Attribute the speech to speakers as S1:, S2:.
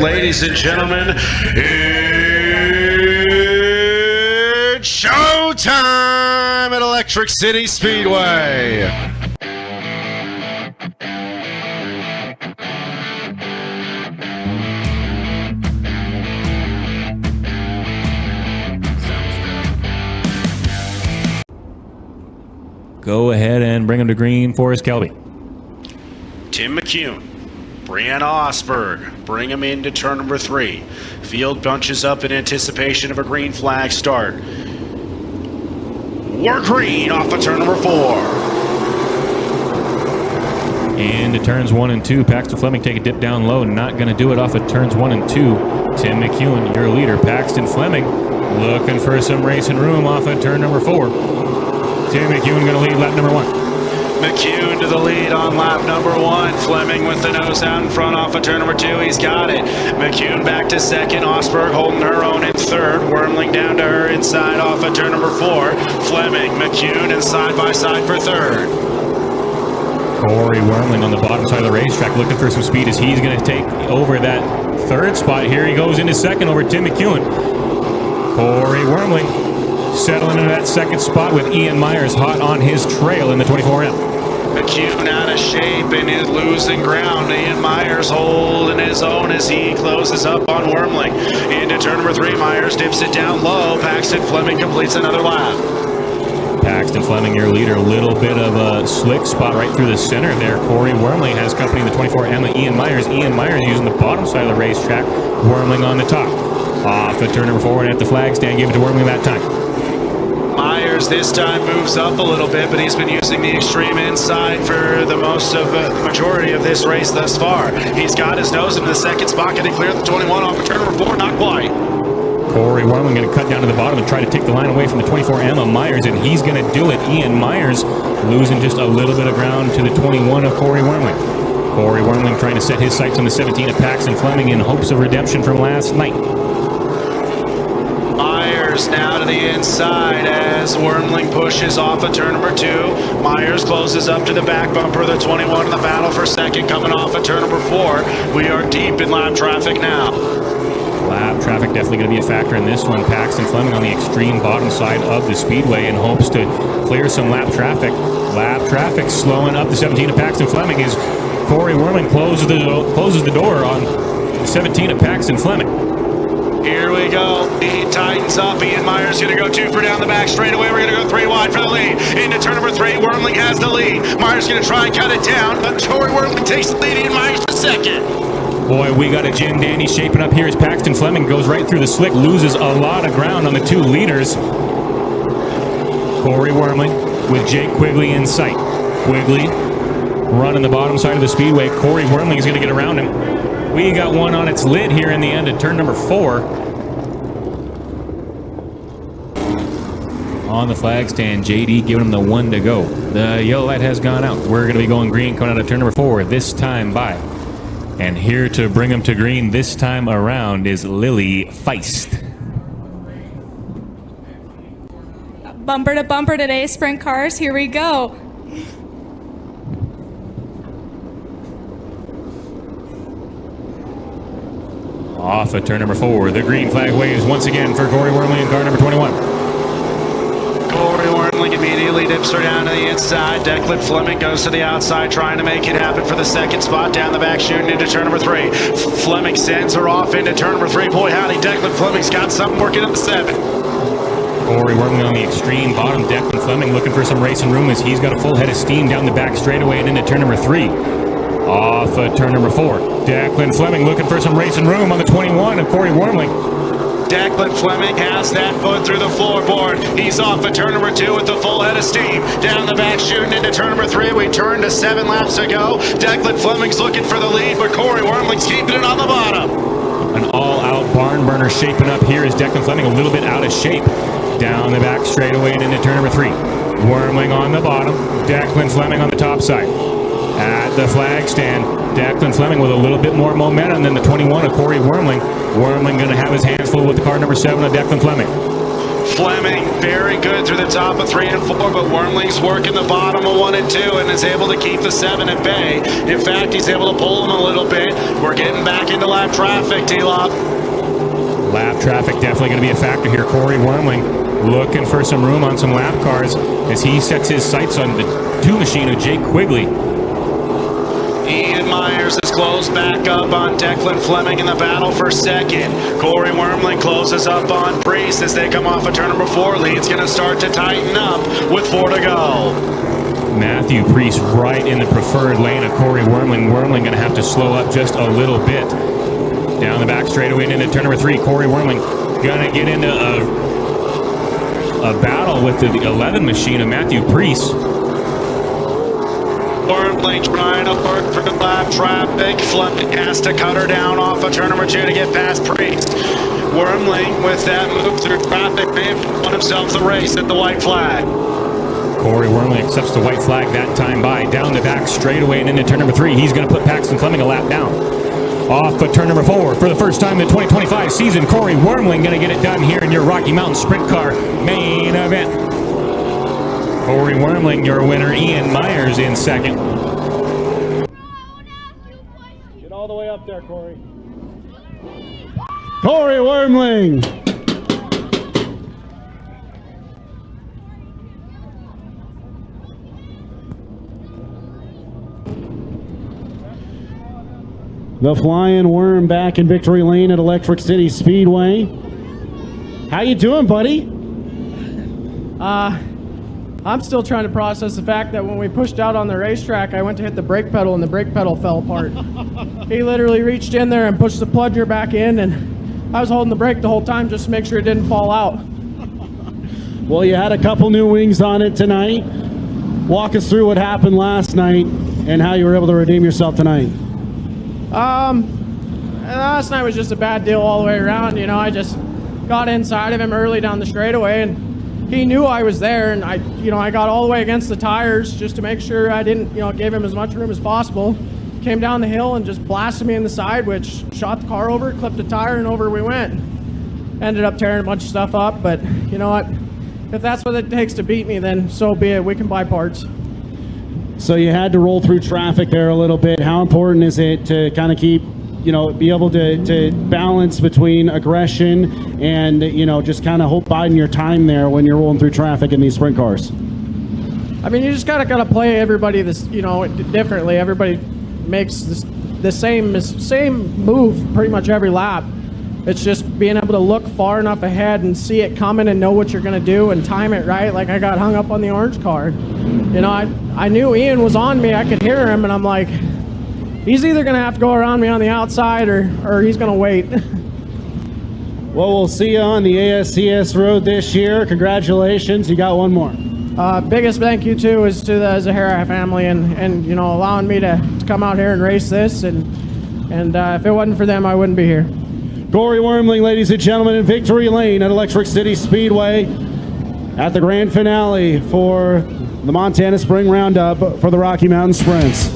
S1: Ladies and gentlemen, it's showtime at Electric City Speedway.
S2: Go ahead and bring him to green for us, Kelby.
S1: Tim McCune, Brianna Osberg, bring him into turn number 3. Field bunches up in anticipation of a green flag start. We're green off of turn number 4.
S2: Into turns 1 and 2. Paxton Fleming take a dip down low. Not going to do it off of turns 1 and 2. Tim McCune, your leader. Paxton Fleming looking for some racing room off of turn number 4. Tim McCune going to lead lap number 1.
S1: McCune to the lead on lap number 1. Fleming with the nose out in front off of turn number 2. He's got it. McCune back to second. Osberg holding her own in third. Wormling down to her inside off of turn number 4. Fleming, McCune, and side by side for third.
S2: Corey Wormling on the bottom side of the racetrack looking for some speed as he's going to take over that third spot. Here he goes into second over Tim McCune. Corey Wormling settling into that second spot with Ian Myers hot on his trail in the 24M.
S1: McCune out of shape and is losing ground. Ian Myers holding his own as he closes up on Wormling. Into turn number 3, Myers dips it down low. Paxton Fleming completes another lap.
S2: Paxton Fleming, your leader. A little bit of a slick spot right through the center there. Corey Wormling has company in the 24M. Ian Myers. Ian Myers using the bottom side of the racetrack. Wormling on the top. Off of turn number 4 and at the flag stand. Give it to Wormling that time.
S1: Myers this time moves up a little bit, but he's been using the extreme inside for the majority of this race thus far. He's got his nose into the second spot, getting clear of the 21 off of turn number 4, not quite.
S2: Corey Wormling going to cut down to the bottom and try to take the line away from the 24M of Myers, and he's going to do it. Ian Myers losing just a little bit of ground to the 21 of Corey Wormling. Corey Wormling trying to set his sights on the 17 of Paxton Fleming in hopes of redemption from last night.
S1: Now to the inside as Wormling pushes off of turn number 2. Myers closes up to the back bumper of the 21 in the battle for second, coming off of turn number 4. We are deep in lap traffic now.
S2: Lap traffic definitely going to be a factor in this one. Paxton Fleming on the extreme bottom side of the speedway in hopes to clear some lap traffic. Lap traffic slowing up the 17 of Paxton Fleming as Corey Wormling closes the door on the 17 of Paxton Fleming.
S1: Here we go. He tightens up. Ian Myers going to go 2 for down the back straightaway. We're going to go 3 wide for the lead. Into turn number 3. Wormling has the lead. Myers going to try and cut it down, but Corey Wormling takes the lead. Ian Myers to second.
S2: Boy, we got a Jim Dandy shaping up here as Paxton Fleming goes right through the slick, loses a lot of ground on the 2 leaders. Corey Wormling with Jake Quigley in sight. Quigley running the bottom side of the speedway. Corey Wormling is going to get around him. We got one on its lid here in the end of turn number 4. On the flag stand, JD giving him the 1 to go. The yellow light has gone out. We're going to be going green coming out of turn number 4 this time by. And here to bring him to green this time around is Lily Feist.
S3: Bumper to bumper today, sprint cars. Here we go.
S2: Off at turn number 4, the green flag waves once again for Corey Wormling in car number 21.
S1: Corey Wormling immediately dips her down to the inside. Declan Fleming goes to the outside, trying to make it happen for the second spot. Down the back, shooting into turn number 3. Fleming sends her off into turn number 3. Boy, howdy, Declan Fleming's got something working at the 7.
S2: Corey Wormling on the extreme bottom. Declan Fleming looking for some racing room as he's got a full head of steam down the back straightaway and into turn number 3. Off at turn number 4. Declan Fleming looking for some racing room on the 21 of Corey Wormling.
S1: Declan Fleming has that foot through the floorboard. He's off at turn number 2 with the full head of steam. Down the back, shooting into turn number 3. We turned to 7 laps to go. Declan Fleming's looking for the lead, but Corey Wormling's keeping it on the bottom.
S2: An all-out barn burner shaping up here is Declan Fleming a little bit out of shape. Down the back straightaway and into turn number 3. Wormling on the bottom. Declan Fleming on the top side. At the flag stand, Declan Fleming with a little bit more momentum than the 21 of Corey Wormling. Wormling going to have his hands full with the car number 7 of Declan Fleming.
S1: Fleming very good through the top of 3 and 4, but Wormling's working the bottom of 1 and 2 and is able to keep the 7 at bay. In fact, he's able to pull him a little bit. We're getting back into lap traffic, T-Lop.
S2: Lap traffic definitely going to be a factor here. Corey Wormling looking for some room on some lap cars as he sets his sights on the 2 machine of Jake Quigley.
S1: Ian Myers is closed back up on Declan Fleming in the battle for second. Corey Wormling closes up on Priest as they come off of turn number 4. Lead's going to start to tighten up with 4 to go.
S2: Matthew Priest right in the preferred lane of Corey Wormling. Wormling going to have to slow up just a little bit. Down the back straightaway into turn number 3. Corey Wormling going to get into a battle with the 11 machine of Matthew Priest.
S1: Wormling trying to work for lap traffic. Fleming has to cut her down off of turn number 2 to get past Priest. Wormling with that move through traffic may have won himself the race at the white flag.
S2: Corey Wormling accepts the white flag that time by down the back straightaway and into turn number 3. He's going to put Paxton Fleming a lap down. Off of turn number 4 for the first time in the 2025 season. Corey Wormling going to get it done here in your Rocky Mountain Sprint Car main event. Corey Wormling, your winner. Ian Myers in second.
S4: Get all the way up there, Corey. Corey Wormling. The Flying Worm back in victory lane at Electric City Speedway. How you doing, buddy?
S5: I'm still trying to process the fact that when we pushed out on the racetrack, I went to hit the brake pedal and the brake pedal fell apart. He literally reached in there and pushed the plunger back in, and I was holding the brake the whole time just to make sure it didn't fall out.
S4: Well, you had a couple new wings on it tonight. Walk us through what happened last night and how you were able to redeem yourself tonight.
S5: Last night was just a bad deal all the way around. You know, I just got inside of him early down the straightaway, and he knew I was there, and I got all the way against the tires just to make sure I didn't, give him as much room as possible. Came down the hill and just blasted me in the side, which shot the car over, clipped a tire, and over we went. Ended up tearing a bunch of stuff up, but you know what? If that's what it takes to beat me, then so be it. We can buy parts.
S4: So you had to roll through traffic there a little bit. How important is it to kind of keep, be able to balance between aggression and, just kind of biding your time there when you're rolling through traffic in these sprint cars?
S5: I mean, you just gotta play everybody differently. Everybody makes the same move pretty much every lap. It's just being able to look far enough ahead and see it coming and know what you're going to do and time it right. Like I got hung up on the orange car. I knew Ian was on me. I could hear him, and I'm like, he's either going to have to go around me on the outside or he's going to wait.
S4: Well, we'll see you on the ASCS road this year. Congratulations. You got one more.
S5: Biggest thank you, too, is to the Zahara family and allowing me to come out here and race this. And if it wasn't for them, I wouldn't be here.
S4: Corey Wormling, ladies and gentlemen, in victory lane at Electric City Speedway at the grand finale for the Montana Spring Roundup for the Rocky Mountain Sprints.